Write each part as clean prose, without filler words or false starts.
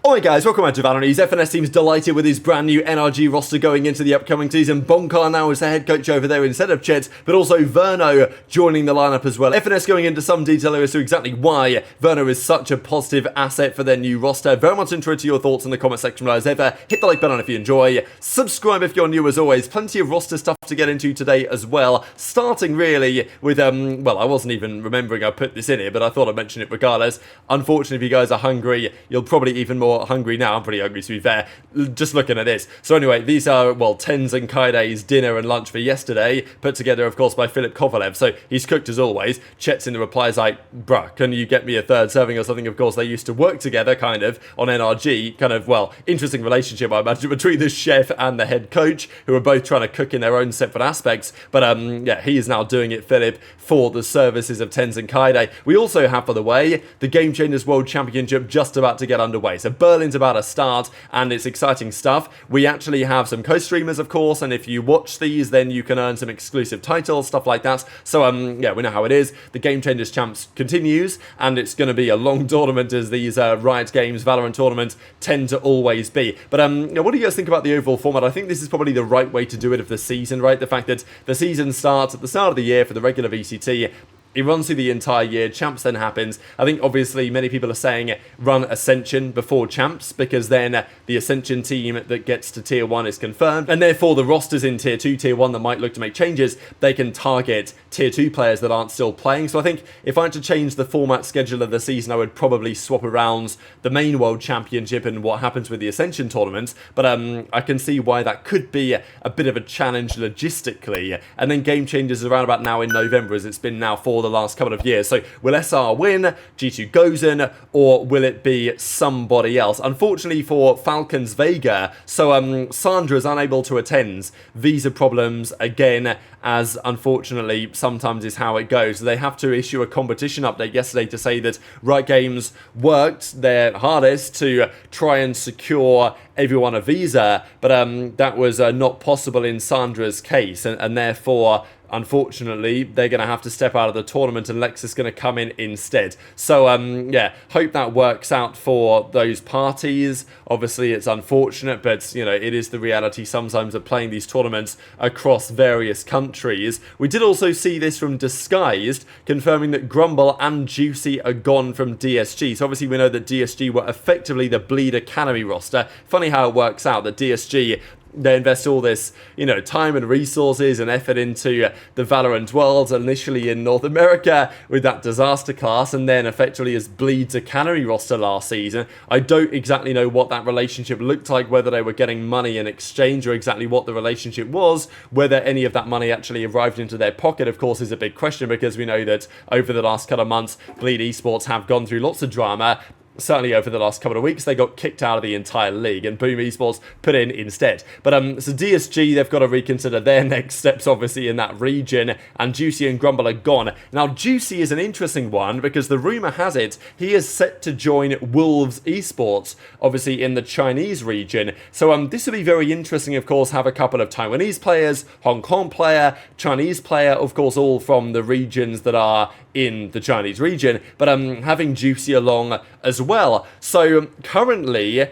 Alright guys, welcome back to VALORANT News. FNS seems delighted with his brand new NRG roster going into the upcoming season. Bonkar now is the head coach over there instead of Chet, but also Verno joining the lineup as well. FNS going into some detail as to exactly why Verno is such a positive asset for their new roster. Very much interested to your thoughts in the comment section below as ever. Hit the like button if you enjoy. Subscribe if you're new as always. Plenty of roster stuff to get into today as well. Starting really with, well, I wasn't even remembering I put this in here, but I thought I'd mention it regardless. Unfortunately, if you guys are hungry, you'll probably even more hungry now. I'm pretty hungry to be fair, just looking at this. So anyway, these are, well, Tens and Kaide's dinner and lunch for yesterday, put together of course by Philip Kovalev. So he's cooked as always. Chet's in the replies like, bruh, can you get me a third serving or something? Of course they used to work together kind of on NRG, kind of, well, interesting relationship I imagine between the chef and the head coach, who are both trying to cook in their own separate aspects. But yeah, he is now doing it, Philip, for the services of Tens and Kaide. We also have, by the way, the Game Changers World Championship just about to get underway. So Berlin's about to start, and it's exciting stuff. We actually have some co-streamers, of course, and if you watch these, then you can earn some exclusive titles, stuff like that. So, yeah, we know how it is. The Game Changers Champs continues, and it's going to be a long tournament, as these Riot Games VALORANT tournaments tend to always be. But, what do you guys think about the overall format? I think this is probably the right way to do it of the season, right? The fact that the season starts at the start of the year for the regular VCT. It runs through the entire year. Champs then happens. I think obviously many people are saying run Ascension before Champs, because then the Ascension team that gets to Tier 1 is confirmed, and therefore the rosters in Tier 2, Tier 1 that might look to make changes, they can target Tier 2 players that aren't still playing. So I think if I had to change the format schedule of the season, I would probably swap around the main World Championship and what happens with the Ascension tournament. But I can see why that could be a bit of a challenge logistically. And then Game Changers around about now in November, as it's been now for the last couple of years. So will SR win, G2 goes in, or will it be somebody else? Unfortunately for Falcons Vega, so Sandra's unable to attend. Visa problems again, as unfortunately sometimes is how it goes. They have to issue a competition update yesterday to say that Riot Games worked their hardest to try and secure everyone a visa, but that was not possible in Sandra's case, and therefore unfortunately, they're going to have to step out of the tournament, and Lex is going to come in instead. So, yeah, hope that works out for those parties. Obviously, it's unfortunate, but, you know, it is the reality sometimes of playing these tournaments across various countries. We did also see this from Disguised, confirming that Grumble and Juicy are gone from DSG. So, obviously, we know that DSG were effectively the Bleed Academy roster. Funny how it works out that DSG, they invest all this, you know, time and resources and effort into the VALORANT world, initially in North America with that disaster class, and then effectively as Bleed's Academy roster last season. I don't exactly know what that relationship looked like, whether they were getting money in exchange or exactly what the relationship was. Whether any of that money actually arrived into their pocket, of course, is a big question, because we know that over the last couple of months, Bleed Esports have gone through lots of drama. Certainly over the last couple of weeks, they got kicked out of the entire league, and Boom Esports put in instead. But so DSG, they've got to reconsider their next steps, obviously, in that region, and Juicy and Grumble are gone. Now, Juicy is an interesting one, because the rumour has it he is set to join Wolves Esports, obviously in the Chinese region. So this will be very interesting, of course, have a couple of Taiwanese players, Hong Kong player, Chinese player, of course, all from the regions that are in the Chinese region, but having Juicy along as well. So currently,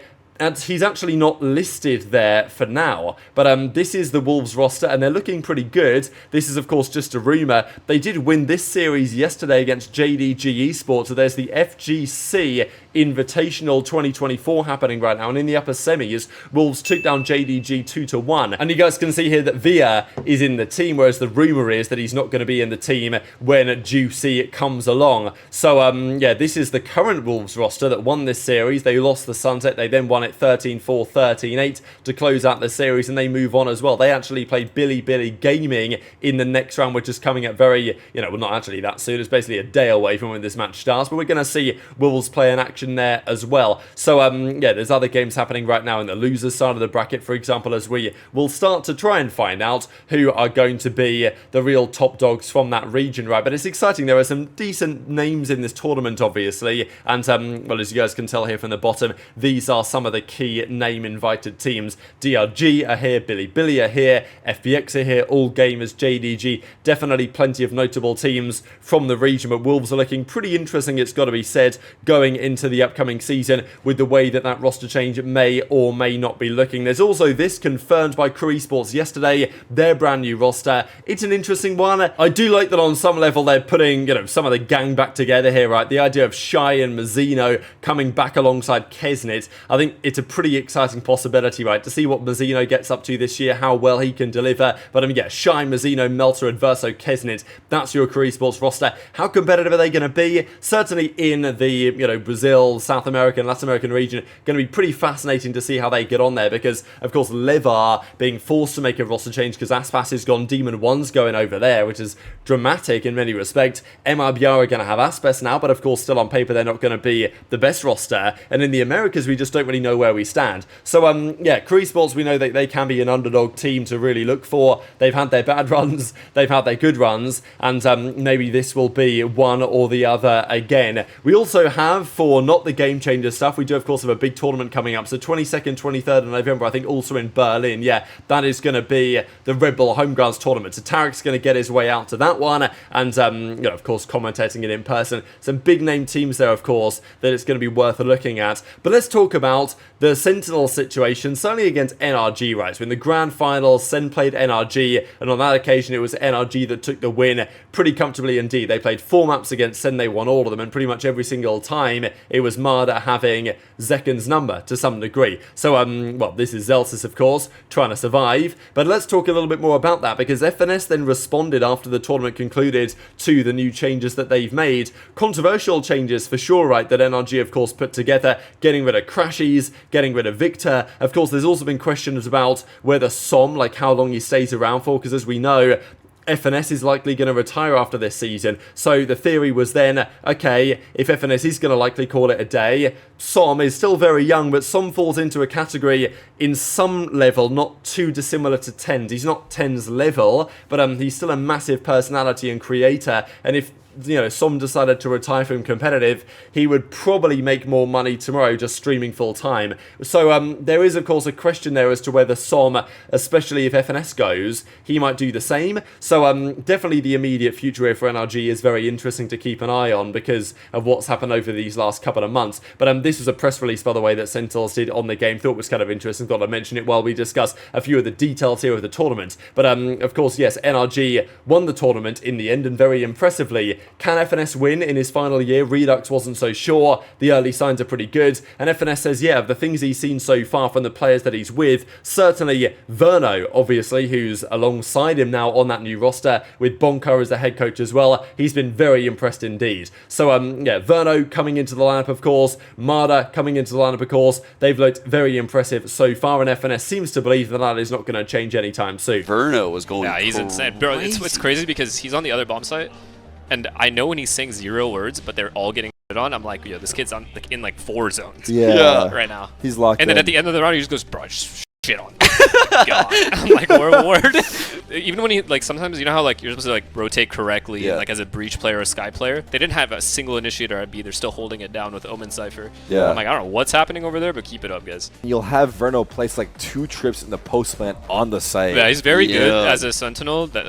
he's actually not listed there for now, but this is the Wolves roster, and they're looking pretty good. This is, of course, just a rumour. They did win this series yesterday against Gen.G Esports, so there's the FGC Invitational 2024 happening right now, and in the upper semis, Wolves took down Gen.G 2-1, and you guys can see here that Via is in the team, whereas the rumour is that he's not going to be in the team when Juicy comes along. So, yeah, this is the current Wolves roster that won this series. They lost the Sunset, they then won it 13-4, 13-8 to close out the series, and they move on as well. They actually played Billy Gaming in the next round, which is coming up very, you know, well, not actually that soon. It's basically a day away from when this match starts, but we're going to see Wolves play in action there as well. So, yeah, there's other games happening right now in the losers side of the bracket, for example, as we will start to try and find out who are going to be the real top dogs from that region, right? But it's exciting. There are some decent names in this tournament, obviously, and, well, as you guys can tell here from the bottom, these are some of the the key name invited teams. DRG are here, Billy are here, FPX are here, All Gamers, Gen.G, definitely plenty of notable teams from the region, but Wolves are looking pretty interesting, it's got to be said, going into the upcoming season with the way that roster change may or may not be looking. There's also this confirmed by Crew Esports yesterday, their brand new roster. It's an interesting one. I do like that on some level they're putting, some of the gang back together here, right? The idea of Shy and Mazzino coming back alongside Kesnit, I think it's a pretty exciting possibility, right? To see what Mazzino gets up to this year, how well he can deliver. But I mean, yeah, Shy, Mazzino, Melter, Adverso, Kesnit, that's your Crew Esports roster. How competitive are they going to be? Certainly in the, Brazil, South American, Latin American region, going to be pretty fascinating to see how they get on there because, of course, Levar being forced to make a roster change because Aspas is gone, Demon 1's going over there, which is dramatic in many respects. MRBR are going to have Aspas now, but of course, still on paper, they're not going to be the best roster. And in the Americas, we just don't really know where we stand. So, yeah, Crew Esports, we know that they can be an underdog team to really look for. They've had their bad runs, they've had their good runs, and maybe this will be one or the other again. We also have, for not the game changer stuff, we do, of course, have a big tournament coming up. So 22nd, 23rd of November, I think also in Berlin. Yeah, that is going to be the Red Bull Homegrounds tournament. So Tarek's going to get his way out to that one and, of course, commentating it in person. Some big name teams there, of course, that it's going to be worth looking at. But let's talk about the Sentinel situation, certainly against NRG, right? So in the grand final, Sen played NRG, and on that occasion, it was NRG that took the win pretty comfortably indeed. They played 4 maps against Sen, they won all of them, and pretty much every single time, it was Marder having Zekan's number to some degree. So, well, this is Zelsis, of course, trying to survive, but let's talk a little bit more about that, because FNS then responded after the tournament concluded to the new changes that they've made. Controversial changes for sure, right, that NRG, of course, put together, getting rid of Crashies, getting rid of Victor. Of course, there's also been questions about whether Som, like how long he stays around for, because as we know, FNS is likely going to retire after this season. So the theory was then, okay, if FNS is going to likely call it a day, Som is still very young, but Som falls into a category in some level not too dissimilar to Tens. He's not Tens level, but he's still a massive personality and creator. And if Som decided to retire from competitive, he would probably make more money tomorrow just streaming full time. So there is, of course, a question there as to whether Som, especially if FNS goes, he might do the same. So definitely the immediate future here for NRG is very interesting to keep an eye on because of what's happened over these last couple of months. But this was a press release, by the way, that Sentinels did on the game. Thought was kind of interesting. Thought I'd mention it while we discuss a few of the details here of the tournament. But of course, yes, NRG won the tournament in the end and very impressively. Can FNS win in his final year? Redux wasn't so sure. The early signs are pretty good. And FNS says, yeah, of the things he's seen so far from the players that he's with, certainly Verno, obviously, who's alongside him now on that new roster, with Bonka as the head coach as well. He's been very impressed indeed. So, yeah, Verno coming into the lineup, of course. Marder coming into the lineup, of course. They've looked very impressive so far, and FNS seems to believe that is not going to change anytime soon. Verno was going he's insane. Bro, it's crazy because he's on the other bomb site. And I know when he's saying 0 words, but they're all getting on. I'm like, yo, this kid's on in 4 zones. Yeah. Right now. He's locked in. And then at the end of the round, he just goes, bro, just shit on. God. I'm like, word. Even when he sometimes you know how you're supposed to rotate correctly, and, as a breach player or a sky player, they didn't have a single initiator at B. They're still holding it down with Omen Cypher. Yeah. I'm like, I don't know what's happening over there, but keep it up, guys. You'll have Verno place 2 trips in the post plant on the site. Yeah, he's very good as a sentinel. That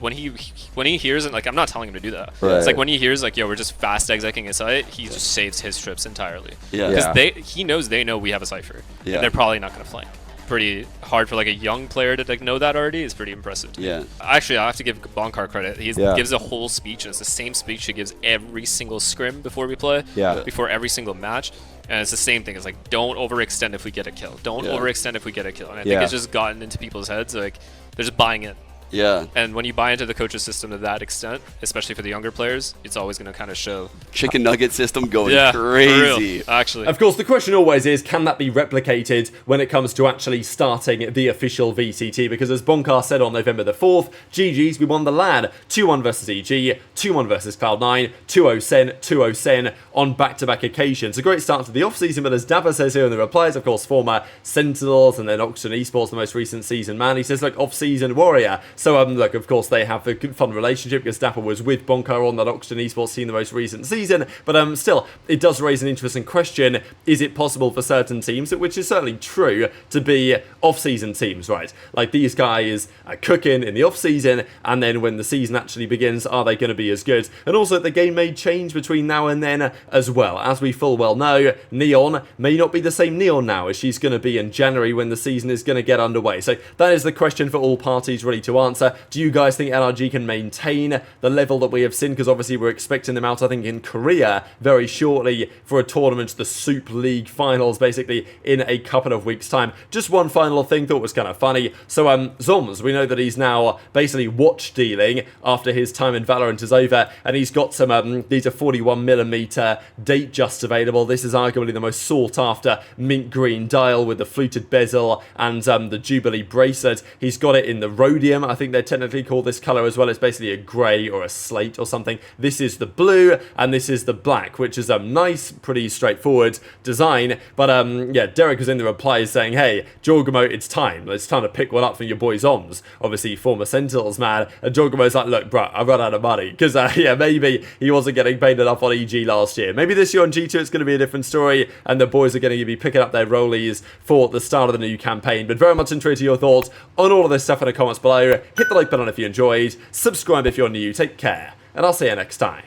when he hears and I'm not telling him to do that. Right. It's when he hears yo, we're just fast execing a site, he just saves his trips entirely. Yeah. Because he knows they know we have a Cypher. Yeah. And they're probably not going to flank. Pretty hard for a young player to know that already is pretty impressive. Yeah. Actually, I have to give Bonkar credit. He Yeah. gives a whole speech, and it's the same speech he gives every single scrim before we play. Yeah. Before every single match. And it's the same thing. It's don't overextend if we get a kill. Don't overextend if we get a kill. And I think it's just gotten into people's heads. They're just buying it. Yeah. And when you buy into the coach's system to that extent, especially for the younger players, it's always going to kind of show. Chicken nugget system going For crazy. real, actually. Of course, the question always is, can that be replicated when it comes to actually starting the official VCT? Because as Bonkar said on November the 4th, GG's, we won the LAN. 2-1 versus EG, 2-1 versus Cloud9, 2-0 Sen, 2-0 Sen on back-to-back occasions. A great start to the off-season, but as Dapper says here in the replies, of course, former Sentinels and then Oxygen Esports, the most recent season man, he says, off-season warrior. So, look, of course, they have a good, fun relationship because Dapper was with Bonka on that Oxygen Esports team the most recent season. But still, it does raise an interesting question. Is it possible for certain teams, which is certainly true, to be off-season teams, right? Like, these guys are cooking in the off-season, and then when the season actually begins, are they going to be as good? And also, the game may change between now and then as well. As we full well know, Neon may not be the same Neon now as she's going to be in January when the season is going to get underway. So that is the question for all parties ready to answer. Do you guys think NRG can maintain the level that we have seen? Because obviously we're expecting them out, I think, in Korea very shortly for a tournament, the Soup League Finals, basically in a couple of weeks' time. Just one final thing, thought was kind of funny. So Zoms, we know that he's now basically watch dealing after his time in Valorant is over, and he's got some, these are 41mm date just available. This is arguably the most sought after mint green dial with the fluted bezel and the Jubilee bracelet. He's got it in the rhodium, I think they technically call this colour as well. It's basically a grey or a slate or something. This is the blue and this is the black, which is a nice, pretty straightforward design. But yeah, Derek was in the replies saying, hey, Jorgamo, it's time to pick one up from your boy Zoms, obviously former Sentinels man. And Jorgamo's like, look bro, I run out of money, because yeah, maybe he wasn't getting paid enough on EG last year. Maybe this year on G2 it's going to be a different story, and the boys are going to be picking up their rollies for the start of the new campaign. But very much interested to your thoughts on all of this stuff in the comments below. Hit the like button if you enjoyed, subscribe if you're new, take care, and I'll see you next time.